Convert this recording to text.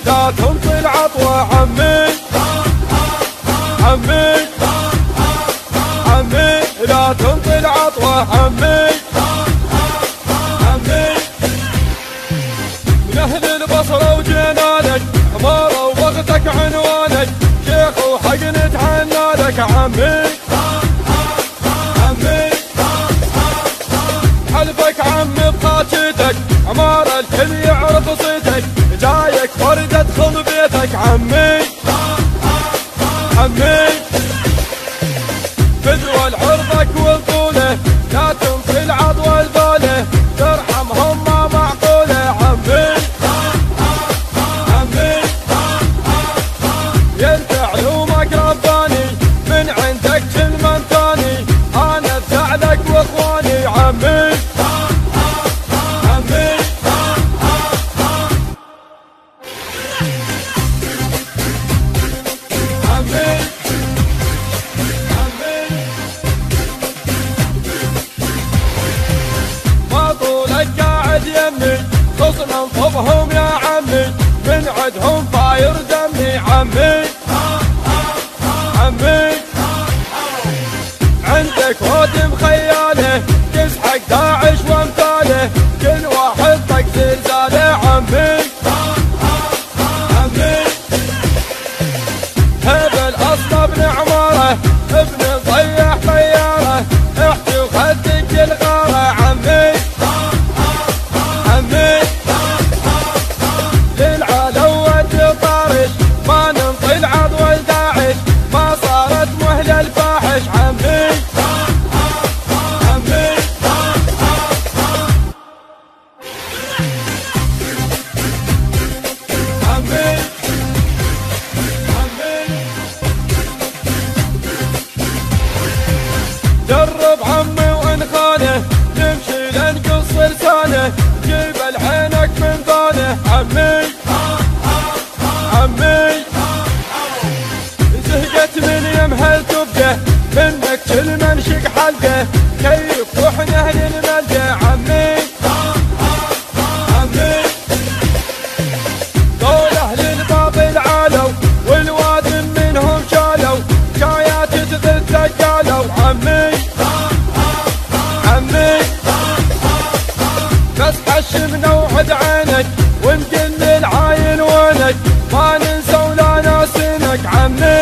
لا تنطي العطوة عمي عمي عمي لا تنطي العطوة عمي عمي من أهل البصرة وجنانك عمارة وبغتك عنوانك شيخ وحق نتعنى لك عمي عمي حلفك عمي بخاتشتك عمارة الكل يعرف صيتك جايك فرد ادخل بيتك عمي عمي فدوى لعرضك والطولة لا تنطي العضوة البالة ترحمهم ما معقولة عمي عمي ينت علومك رباني من عندك كل من ثاني انا بزعلك واخواني عمي عمي عمي ما طولك قاعد يمي خصنا انصبهم يا عمي من عدهم طاير دمي عمي عمي عندك هدم خياله تسحق داعش وامثاله كل واحد طق زلزاله عمي عمي هبل اصلا ابن عماره ابن ضيح طياره احكي وخدك الغاره عمي عمي للعلو والطارش ما ننطي العضوة لداعش ما صارت مهلة الفاحش عمي عمي عمي عمي جرب عمي وان خانه نمشي لنقص لسانه جيب العينك من ثانه عمي عمي زهقت من يمها الكبده منك كل من شق حلقه كيف واحنا اهل الملقى عمي عمي دول اهل الباب العالو والوادم منهم شالوا جايات تثلث قالوا عمي عمي بس حشمنا وعد عينك ونقل العاين وينك ما ننسى ولا ناسينك عمي